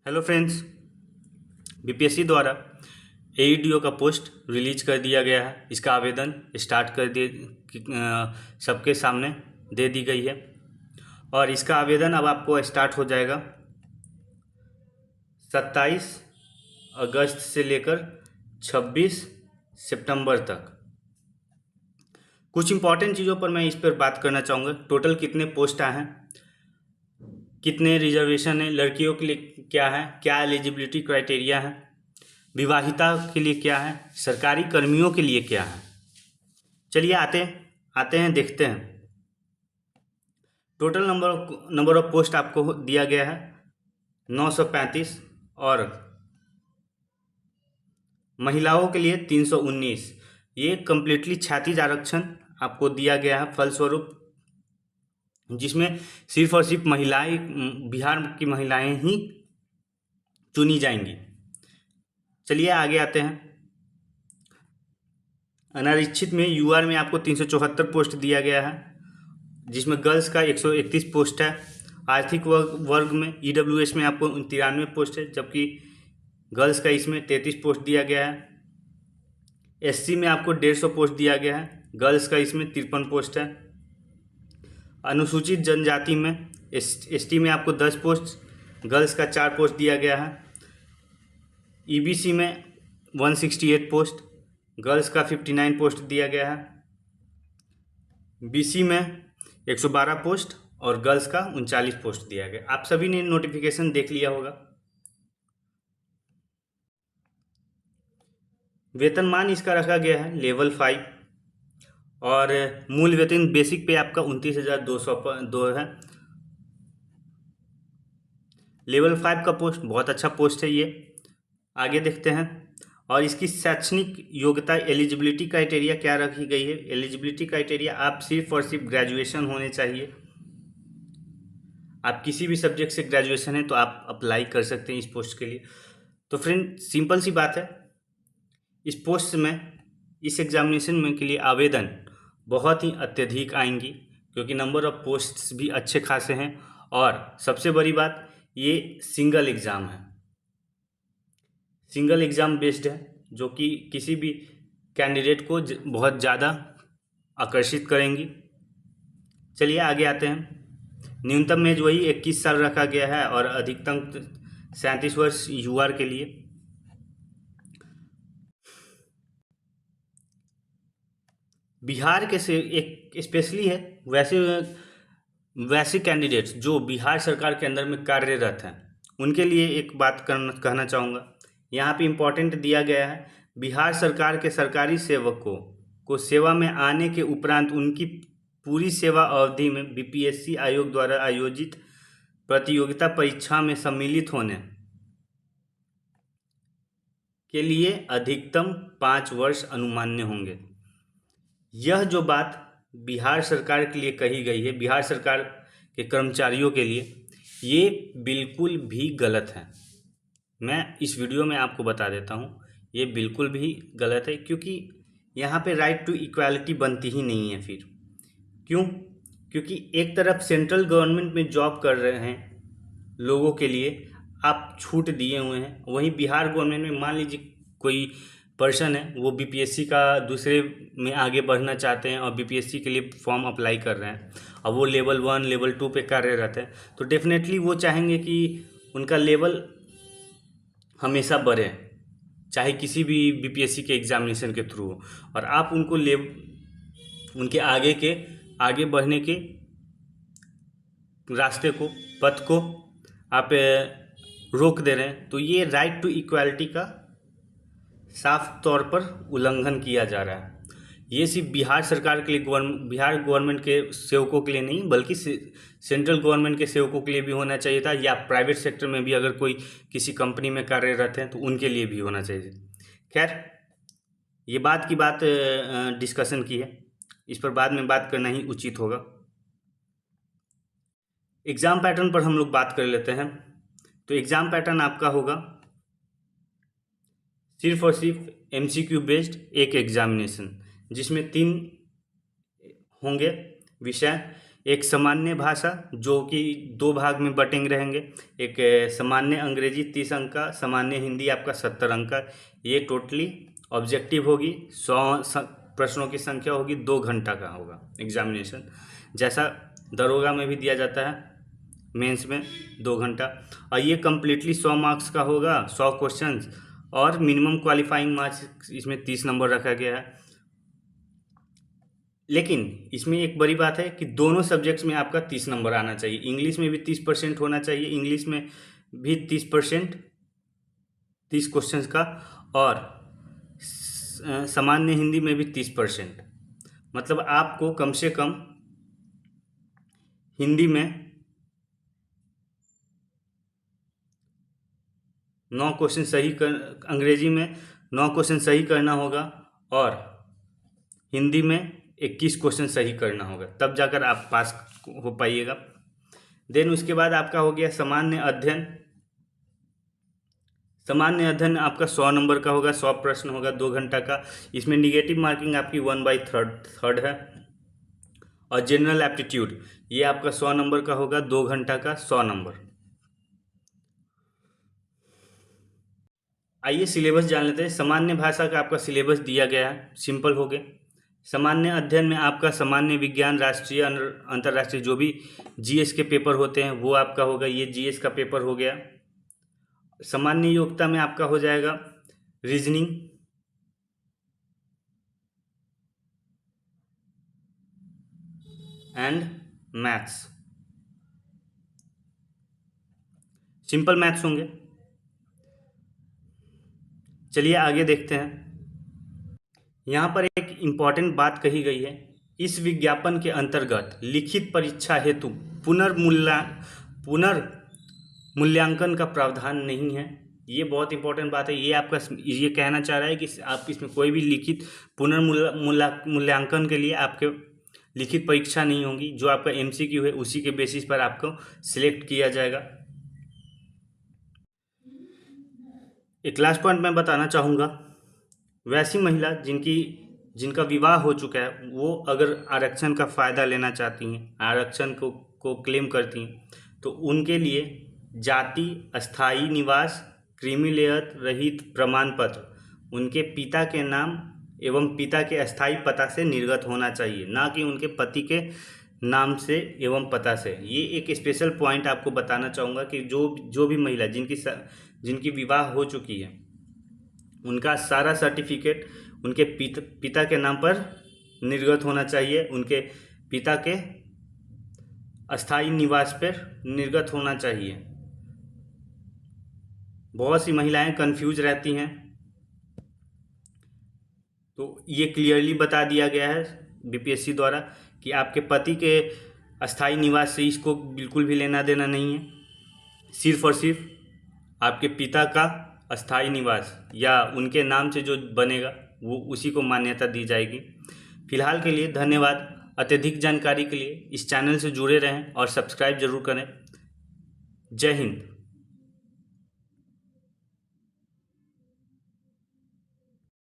Hello friends, BPSC द्वारा एईडीओ का post release कर दिया गया है। इसका आवेदन स्टार्ट कर दिए सबके सामने दे दी गई है और इसका आवेदन अब आपको स्टार्ट हो जाएगा 27 अगस्त से लेकर 26 सितंबर तक। कुछ इंपॉर्टेंट चीज़ों पर मैं इस पर बात करना चाहूँगा। टोटल कितने पोस्ट आए हैं, कितने रिजर्वेशन है, लड़कियों के लिए क्या है, क्या एलिजिबिलिटी क्राइटेरिया है, विवाहिता के लिए क्या है, सरकारी कर्मियों के लिए क्या है। चलिए आते हैं देखते हैं। टोटल नंबर ऑफ पोस्ट आपको दिया गया है 935 और महिलाओं के लिए 319। ये कम्प्लीटली क्षैतिज आरक्षण आपको दिया गया है फलस्वरूप, जिसमें सिर्फ और सिर्फ महिलाएं, बिहार की महिलाएं ही चुनी जाएंगी। चलिए आगे आते हैं। अनारक्षित में यूआर में आपको 374 पोस्ट दिया गया है, जिसमें गर्ल्स का 131 पोस्ट है। आर्थिक वर्ग में ईडब्ल्यूएस में आपको 93 पोस्ट है, जबकि गर्ल्स का इसमें 33 पोस्ट दिया गया है। एससी में आपको 150 पोस्ट दिया गया है, गर्ल्स का इसमें 53 पोस्ट है। अनुसूचित जनजाति में एसटी में आपको 10 पोस्ट, गर्ल्स का 4 पोस्ट दिया गया है। ईबीसी में 168 पोस्ट, गर्ल्स का 59 पोस्ट दिया गया है। बीसी में 112 पोस्ट और गर्ल्स का 39 पोस्ट दिया गया। आप सभी ने नोटिफिकेशन देख लिया होगा। वेतनमान इसका रखा गया है लेवल 5 और मूल वेतन बेसिक पे आपका 29,202 है। लेवल 5 का पोस्ट बहुत अच्छा पोस्ट है ये। आगे देखते हैं। और इसकी शैक्षणिक योग्यता एलिजिबिलिटी क्राइटेरिया क्या रखी गई है। एलिजिबिलिटी क्राइटेरिया आप सिर्फ और सिर्फ ग्रेजुएशन होने चाहिए। आप किसी भी सब्जेक्ट से ग्रेजुएशन है तो आप अप्लाई कर सकते हैं इस पोस्ट के लिए। तो फ्रेंड, सिंपल सी बात है, इस पोस्ट में, इस एग्जामिनेशन में के लिए आवेदन बहुत ही अत्यधिक आएंगी, क्योंकि नंबर ऑफ पोस्ट्स भी अच्छे खासे हैं। और सबसे बड़ी बात, ये सिंगल एग्ज़ाम है, सिंगल एग्ज़ाम बेस्ड है, जो कि किसी भी कैंडिडेट को बहुत ज़्यादा आकर्षित करेंगी। चलिए आगे आते हैं। न्यूनतम एज वही 21 साल रखा गया है और अधिकतम 37 वर्ष यूआर के लिए। बिहार के से एक स्पेशली है, वैसे कैंडिडेट्स जो बिहार सरकार के अंदर में कार्यरत हैं, उनके लिए एक बात कहना चाहूँगा। यहाँ पे इम्पोर्टेंट दिया गया है, बिहार सरकार के सरकारी सेवकों को सेवा में आने के उपरांत उनकी पूरी सेवा अवधि में बीपीएससी आयोग द्वारा आयोजित प्रतियोगिता परीक्षा में सम्मिलित होने के लिए अधिकतम 5 वर्ष अनुमान्य होंगे। यह जो बात बिहार सरकार के लिए कही गई है, बिहार सरकार के कर्मचारियों के लिए, ये बिल्कुल भी गलत है। मैं इस वीडियो में आपको बता देता हूँ, ये बिल्कुल भी गलत है, क्योंकि यहाँ पे राइट टू इक्वालिटी बनती ही नहीं है। फिर क्यों? क्योंकि एक तरफ सेंट्रल गवर्नमेंट में जॉब कर रहे हैं लोगों के लिए आप छूट दिए हुए हैं, वहीं बिहार गवर्नमेंट में मान लीजिए कोई पर्सन है, वो बीपीएससी का दूसरे में आगे बढ़ना चाहते हैं और बीपीएससी के लिए फॉर्म अप्लाई कर रहे हैं, और वो लेवल 1 लेवल 2 पे कार्यरत है, तो डेफिनेटली वो चाहेंगे कि उनका लेवल हमेशा बढ़े, चाहे किसी भी बीपीएससी के एग्जामिनेशन के थ्रू हो। और आप उनको उनके आगे बढ़ने के रास्ते को, पथ को आप रोक दे रहे हैं। तो ये राइट टू इक्वालिटी का साफ तौर पर उल्लंघन किया जा रहा है। ये सिर्फ बिहार सरकार के लिए, बिहार गवर्नमेंट के सेवकों के लिए नहीं, बल्कि सेंट्रल गवर्नमेंट के सेवकों के लिए भी होना चाहिए था, या प्राइवेट सेक्टर में भी अगर कोई किसी कंपनी में कार्यरत हैं तो उनके लिए भी होना चाहिए। खैर, ये बात डिस्कशन की है, इस पर बाद में बात करना ही उचित होगा। एग्ज़ाम पैटर्न पर हम लोग बात कर लेते हैं। तो एग्ज़ाम पैटर्न आपका होगा सिर्फ और सिर्फ एमसीक्यू बेस्ड एक एग्जामिनेशन, जिसमें 3 होंगे विषय। एक सामान्य भाषा जो कि 2 भाग में बटेंगे रहेंगे, एक सामान्य अंग्रेजी 30 अंक का, सामान्य हिंदी आपका 70 अंक का। ये टोटली ऑब्जेक्टिव होगी, 100 प्रश्नों की संख्या होगी, 2 घंटा का होगा एग्जामिनेशन, जैसा दरोगा में भी दिया जाता है मेंस में 2 घंटा। और ये कम्प्लीटली 100 मार्क्स का होगा, 100 क्वेश्चंस, और मिनिमम क्वालिफाइंग मार्क्स इसमें 30 नंबर रखा गया है। लेकिन इसमें एक बड़ी बात है कि दोनों सब्जेक्ट्स में आपका 30 नंबर आना चाहिए। इंग्लिश में भी 30% होना चाहिए, इंग्लिश में भी 30%, 30 क्वेश्चंस का, और सामान्य हिंदी में भी 30%। मतलब आपको कम से कम हिंदी में 9 क्वेश्चन सही कर, अंग्रेजी में 9 क्वेश्चन सही करना होगा, और हिंदी में 21 क्वेश्चन सही करना होगा, तब जाकर आप पास हो पाइएगा। देन उसके बाद आपका हो गया सामान्य अध्ययन। सामान्य अध्ययन आपका 100 नंबर का होगा, 100 प्रश्न होगा, 2 घंटा का। इसमें निगेटिव मार्किंग आपकी 1/3 है। और जनरल एप्टीट्यूड ये आपका 100 नंबर का होगा, 2 घंटा का, 100 नंबर। आइए सिलेबस जान लेते हैं। सामान्य भाषा का आपका सिलेबस दिया गया है, सिंपल हो गया। सामान्य अध्ययन में आपका सामान्य विज्ञान, राष्ट्रीय अंतर्राष्ट्रीय जो भी जीएस के पेपर होते हैं वो आपका होगा, ये जीएस का पेपर हो गया। सामान्य योग्यता में आपका हो जाएगा reasoning, and maths, simple maths होंगे। चलिए आगे देखते हैं। यहाँ पर एक इम्पॉर्टेंट बात कही गई है, इस विज्ञापन के अंतर्गत लिखित परीक्षा हेतु पुनर्मूल्यांकन का प्रावधान नहीं है। ये बहुत इंपॉर्टेंट बात है। ये आपका ये कहना चाह रहा है कि आप इसमें कोई भी लिखित पुनर्मूल्यांकन के लिए आपके लिखित परीक्षा नहीं होगी। जो आपका एमसीक्यू है उसी के बेसिस पर आपको सिलेक्ट किया जाएगा। एक लास्ट पॉइंट मैं बताना चाहूँगा, वैसी महिला जिनका विवाह हो चुका है वो अगर आरक्षण का फ़ायदा लेना चाहती हैं, आरक्षण को क्लेम करती हैं, तो उनके लिए जाति, अस्थायी निवास, क्रीमी लेयर रहित प्रमाण पत्र उनके पिता के नाम एवं पिता के अस्थायी पता से निर्गत होना चाहिए, ना कि उनके पति के नाम से एवं पता से। ये एक स्पेशल पॉइंट आपको बताना चाहूँगा कि जो भी महिला जिनकी विवाह हो चुकी है उनका सारा सर्टिफिकेट उनके पिता के नाम पर निर्गत होना चाहिए, उनके पिता के अस्थायी निवास पर निर्गत होना चाहिए। बहुत सी महिलाएं कंफ्यूज रहती हैं, तो ये क्लियरली बता दिया गया है बीपीएससी द्वारा कि आपके पति के अस्थायी निवास से इसको बिल्कुल भी लेना देना नहीं है। सिर्फ और सिर्फ आपके पिता का अस्थायी निवास या उनके नाम से जो बनेगा वो उसी को मान्यता दी जाएगी। फिलहाल के लिए धन्यवाद। अत्यधिक जानकारी के लिए इस चैनल से जुड़े रहें और सब्सक्राइब जरूर करें। जय हिंद।